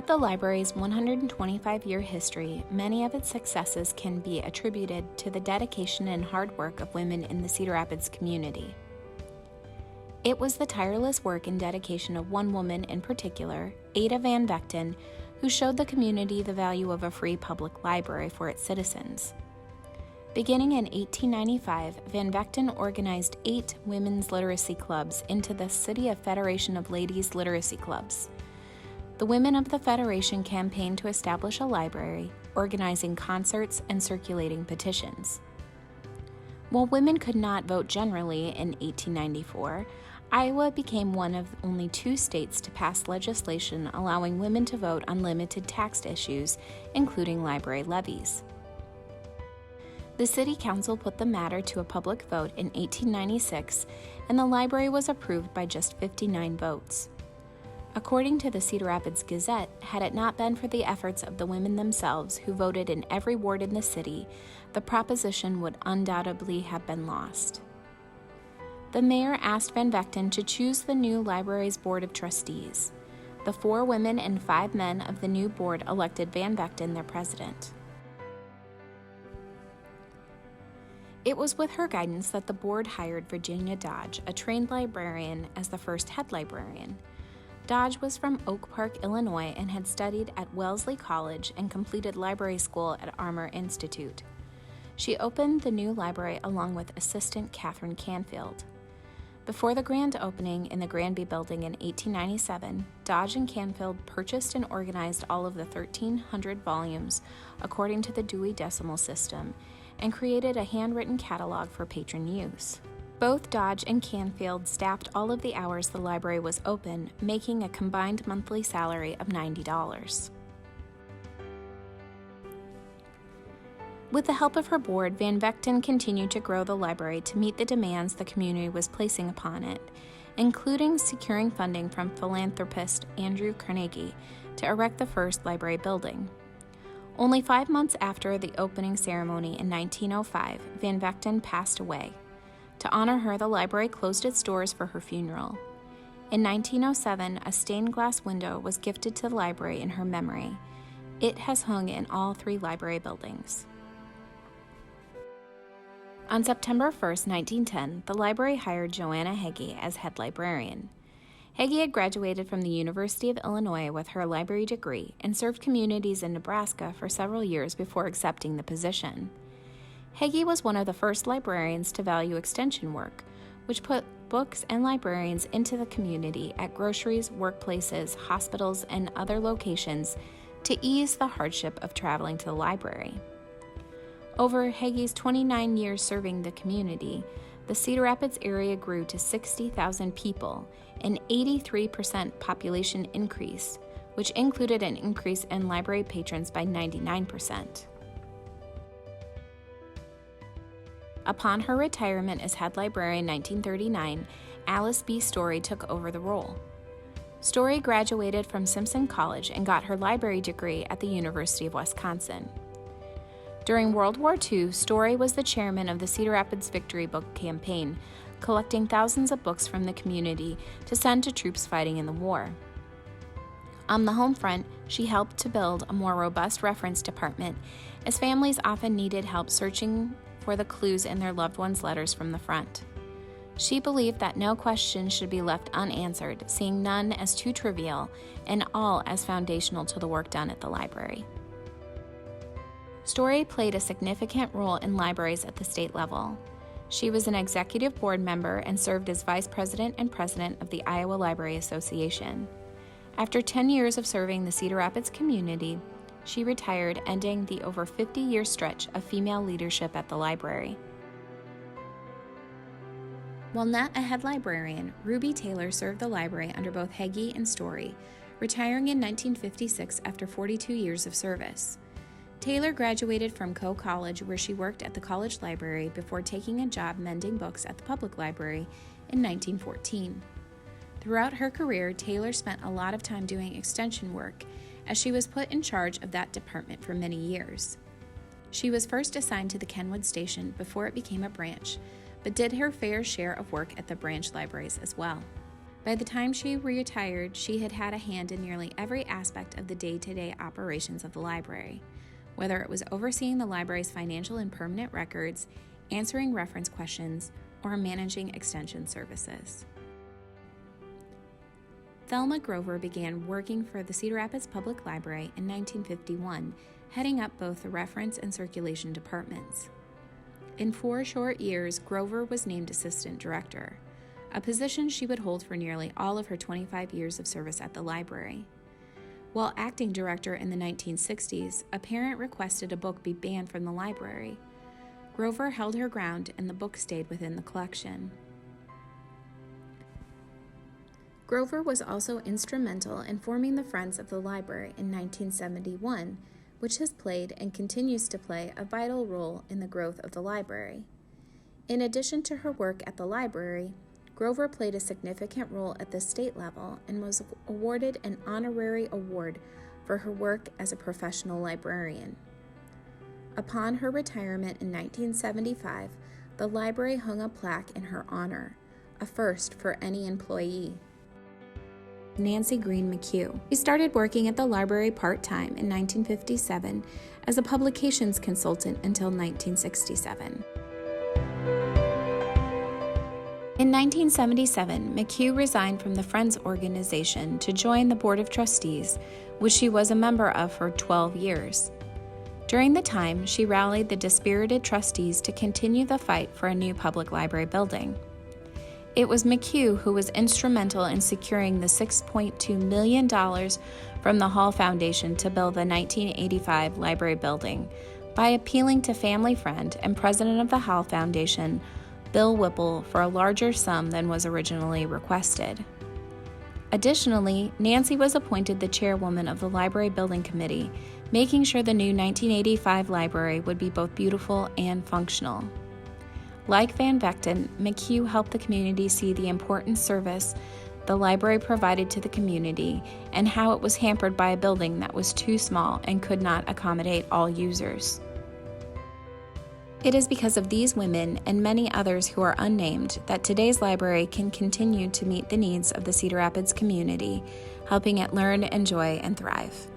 Throughout the library's 125-year history, many of its successes can be attributed to the dedication and hard work of women in the Cedar Rapids community. It was the tireless work and dedication of one woman in particular, Ada Van Vechten, who showed the community the value of a free public library for its citizens. Beginning in 1895, Van Vechten organized 8 women's literacy clubs into the City of Federation of Ladies Literacy Clubs. The women of the Federation campaigned to establish a library, organizing concerts and circulating petitions. While women could not vote generally in 1894, Iowa became one of only 2 states to pass legislation allowing women to vote on limited tax issues, including library levies. The City Council put the matter to a public vote in 1896, and the library was approved by just 59 votes. According to the Cedar Rapids Gazette, had it not been for the efforts of the women themselves who voted in every ward in the city, the proposition would undoubtedly have been lost. The mayor asked Van Vechten to choose the new library's board of trustees. The 4 women and 5 men of the new board elected Van Vechten their president. It was with her guidance that the board hired Virginia Dodge, a trained librarian, as the first head librarian. Dodge was from Oak Park, Illinois, and had studied at Wellesley College and completed library school at Armour Institute. She opened the new library along with assistant Catherine Canfield. Before the grand opening in the Granby Building in 1897, Dodge and Canfield purchased and organized all of the 1,300 volumes according to the Dewey Decimal System and created a handwritten catalog for patron use. Both Dodge and Canfield staffed all of the hours the library was open, making a combined monthly salary of $90. With the help of her board, Van Vechten continued to grow the library to meet the demands the community was placing upon it, including securing funding from philanthropist Andrew Carnegie to erect the first library building. Only 5 months after the opening ceremony in 1905, Van Vechten passed away. To honor her, the library closed its doors for her funeral. In 1907, a stained glass window was gifted to the library in her memory. It has hung in all 3 library buildings. On September 1, 1910, the library hired Joanna Heggy as head librarian. Heggy had graduated from the University of Illinois with her library degree and served communities in Nebraska for several years before accepting the position. Heggy was one of the first librarians to value extension work, which put books and librarians into the community at groceries, workplaces, hospitals, and other locations to ease the hardship of traveling to the library. Over Heggy's 29 years serving the community, the Cedar Rapids area grew to 60,000 people, an 83% population increase, which included an increase in library patrons by 99%. Upon her retirement as head librarian in 1939, Alice B. Story took over the role. Story graduated from Simpson College and got her library degree at the University of Wisconsin. During World War II, Story was the chairman of the Cedar Rapids Victory Book Campaign, collecting thousands of books from the community to send to troops fighting in the war. On the home front, she helped to build a more robust reference department, as families often needed help searching for the clues in their loved ones' letters from the front. She believed that no question should be left unanswered, seeing none as too trivial and all as foundational to the work done at the library. Story played a significant role in libraries at the state level. She was an executive board member and served as vice president and president of the Iowa Library Association. After 10 years of serving the Cedar Rapids community, she retired, ending the over 50-year stretch of female leadership at the library. While not a head librarian, Ruby Taylor served the library under both Heggy and Story, retiring in 1956 after 42 years of service. Taylor graduated from Coe College, where she worked at the college library before taking a job mending books at the public library in 1914. Throughout her career, Taylor spent a lot of time doing extension work, as she was put in charge of that department for many years. She was first assigned to the Kenwood station before it became a branch, but did her fair share of work at the branch libraries as well. By the time she retired, she had had a hand in nearly every aspect of the day-to-day operations of the library, whether it was overseeing the library's financial and permanent records, answering reference questions, or managing extension services. Thelma Grover began working for the Cedar Rapids Public Library in 1951, heading up both the reference and circulation departments. In 4 short years, Grover was named assistant director, a position she would hold for nearly all of her 25 years of service at the library. While acting director in the 1960s, a parent requested a book be banned from the library. Grover held her ground and the book stayed within the collection. Grover was also instrumental in forming the Friends of the Library in 1971, which has played and continues to play a vital role in the growth of the library. In addition to her work at the library, Grover played a significant role at the state level and was awarded an honorary award for her work as a professional librarian. Upon her retirement in 1975, the library hung a plaque in her honor, a first for any employee. Nancy Green McHugh. She started working at the library part-time in 1957 as a publications consultant until 1967. In 1977, McHugh resigned from the Friends organization to join the Board of Trustees, which she was a member of for 12 years. During the time, she rallied the dispirited trustees to continue the fight for a new public library building. It was McHugh who was instrumental in securing the $6.2 million from the Hall Foundation to build the 1985 library building by appealing to family friend and president of the Hall Foundation, Bill Whipple, for a larger sum than was originally requested. Additionally, Nancy was appointed the chairwoman of the Library Building Committee, making sure the new 1985 library would be both beautiful and functional. Like Van Vechten, McHugh helped the community see the important service the library provided to the community and how it was hampered by a building that was too small and could not accommodate all users. It is because of these women and many others who are unnamed that today's library can continue to meet the needs of the Cedar Rapids community, helping it learn, enjoy, and thrive.